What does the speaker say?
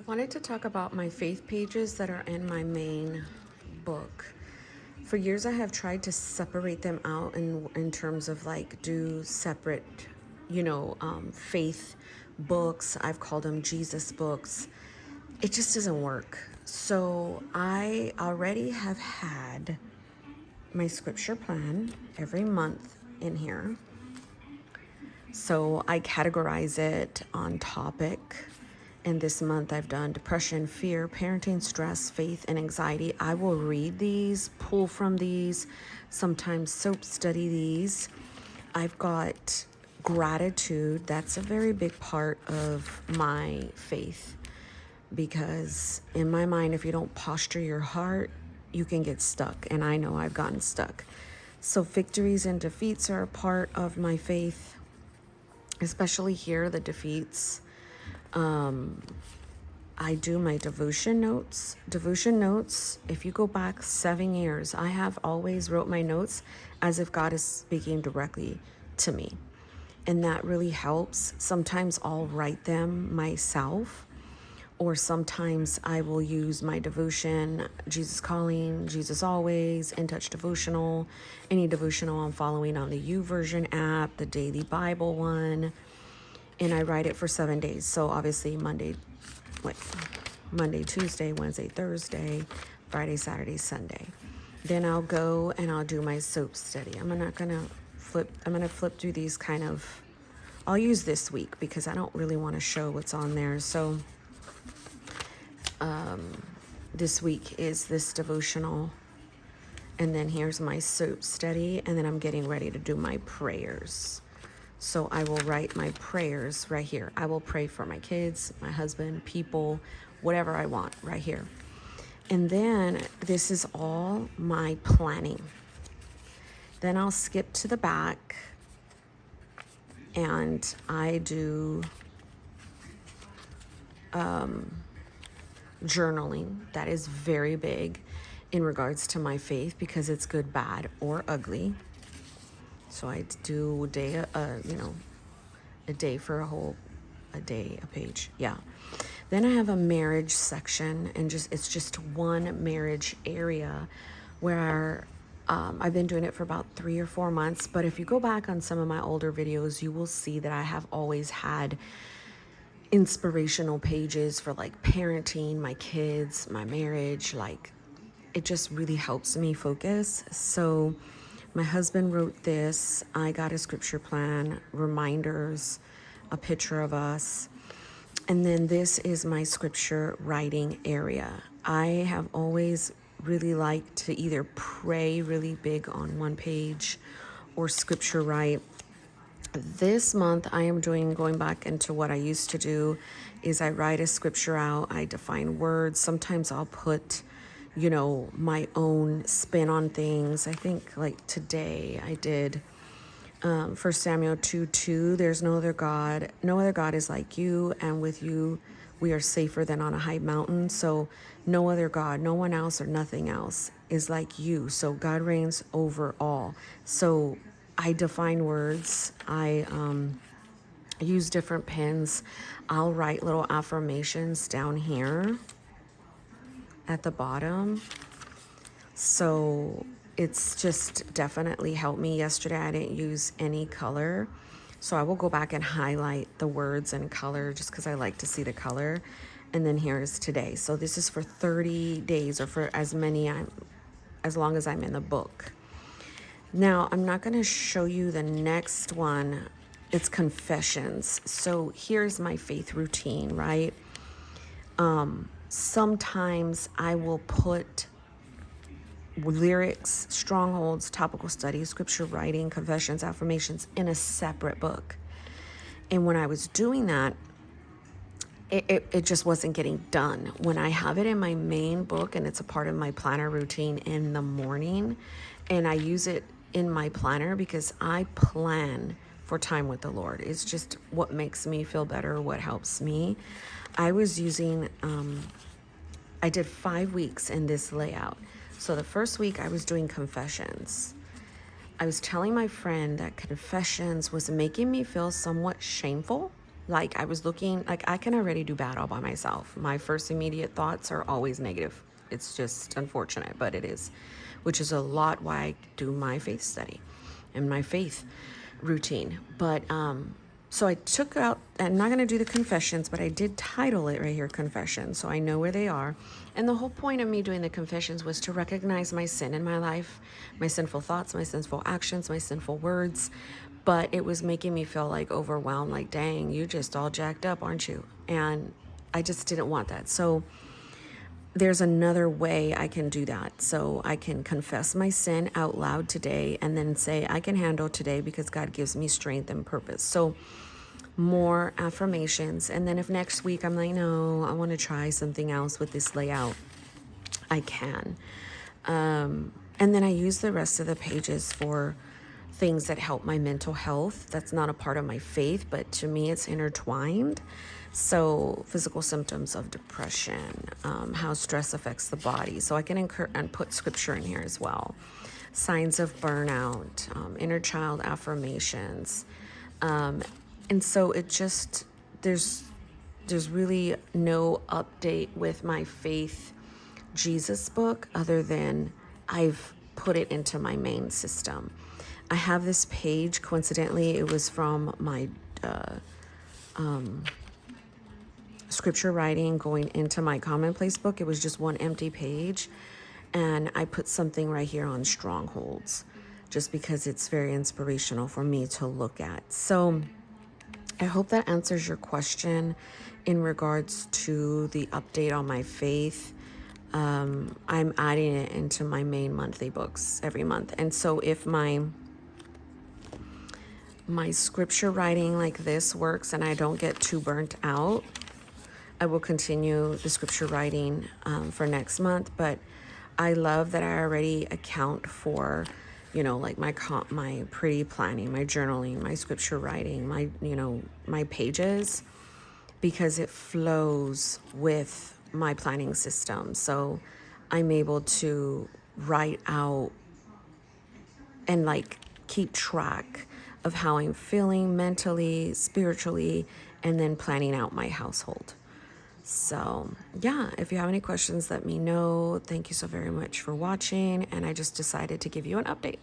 Wanted to talk about my faith pages that are in my main book. For years, I have tried to separate them out in terms of like do separate, faith books. I've called them Jesus books. It just doesn't work. So I already have had my scripture plan every month in here. So I categorize it on topic. And this month I've done depression, fear, parenting, stress, faith, and anxiety. I will read these, pull from these, sometimes soap study these. I've got gratitude. That's a very big part of my faith because in my mind, if you don't posture your heart, you can get stuck. And I know I've gotten stuck. So victories and defeats are a part of my faith, especially here, the defeats. I do my devotion notes. Devotion notes, if you go back 7 years, I have always wrote my notes as if God is speaking directly to me. And that really helps. Sometimes I'll write them myself, or sometimes I will use my devotion, Jesus Calling, Jesus Always, In Touch Devotional, any devotional I'm following on the YouVersion app, the Daily Bible one, and I write it for 7 days. So obviously Monday, Tuesday, Wednesday, Thursday, Friday, Saturday, Sunday. Then I'll go and I'll do my soap study. I'm going to flip through these I'll use this week because I don't really want to show what's on there. So this week is this devotional. And then here's my soap study. And then I'm getting ready to do my prayers. So I will write my prayers right here. I will pray for my kids, my husband, people, whatever I want right here. And then this is all my planning. Then I'll skip to the back and I do journaling. That is very big in regards to my faith because it's good, bad, or ugly. So I do a day, a day for a page. Yeah. Then I have a marriage section and it's just one marriage area where I've been doing it for about 3 or 4 months. But if you go back on some of my older videos, you will see that I have always had inspirational pages for like parenting, my kids, my marriage. Like it just really helps me focus. So my husband wrote this. I got a scripture plan, reminders, a picture of us. And then this is my scripture writing area. I have always really liked to either pray really big on one page or scripture write. This month I am going back into what I used to do is I write a scripture out. I define words. Sometimes I'll put my own spin on things. I think like today I did 1 Samuel 2:2. There's no other God. No other God is like you, and with you we are safer than on a high mountain. So no other God, no one else or nothing else is like you. So God reigns over all. So I define words. I use different pens. I'll write little affirmations down here at the bottom. So it's just definitely helped me. Yesterday I didn't use any color, so I will go back and highlight the words in color just because I like to see the color. And then here's today. So this is for 30 days or for as long as I'm in the book. Now I'm not going to show you the next one. It's confessions. So here's my faith routine, right? Sometimes I will put lyrics, strongholds, topical studies, scripture writing, confessions, affirmations in a separate book. And when I was doing that, it just wasn't getting done. When I have it in my main book and it's a part of my planner routine in the morning, and I use it in my planner because I plan for time with the Lord. It's just what makes me feel better, what helps me. I was using, I did 5 weeks in this layout. So the first week I was doing confessions. I was telling my friend that confessions was making me feel somewhat shameful Like I was looking, like I can already do bad all by myself. My first immediate thoughts are always negative. It's just unfortunate, but it is, which is a lot why I do my faith study and my faith routine. But so I took out, I'm not going to do the confessions, but I did title it right here, confession. So I know where they are. And the whole point of me doing the confessions was to recognize my sin in my life, my sinful thoughts, my sinful actions, my sinful words. But it was making me feel like overwhelmed, like, dang, you just all jacked up, aren't you? And I just didn't want that. So there's another way I can do that. So I can confess my sin out loud today and then say, I can handle today because God gives me strength and purpose. So more affirmations. And then if next week I'm like, no, I want to try something else with this layout, I can. And then I use the rest of the pages for things that help my mental health. That's not a part of my faith, but to me it's intertwined. So physical symptoms of depression, how stress affects the body. So I can incur and put scripture in here as well. Signs of burnout, inner child affirmations. And so it just, there's really no update with my faith Jesus book other than I've put it into my main system. I have this page, coincidentally, it was from my scripture writing going into my commonplace book. It was just one empty page. And I put something right here on strongholds just because it's very inspirational for me to look at. So I hope that answers your question in regards to the update on my faith. I'm adding it into my main monthly books every month. And so if my scripture writing like this works and I don't get too burnt out, I will continue the scripture writing for next month. But I love that I already account for, like my pre-planning, my journaling, my scripture writing, my pages, because it flows with my planning system. So I'm able to write out and like keep track of how I'm feeling mentally, spiritually, and then planning out my household. So yeah, if you have any questions, let me know. Thank you so very much for watching. And I just decided to give you an update.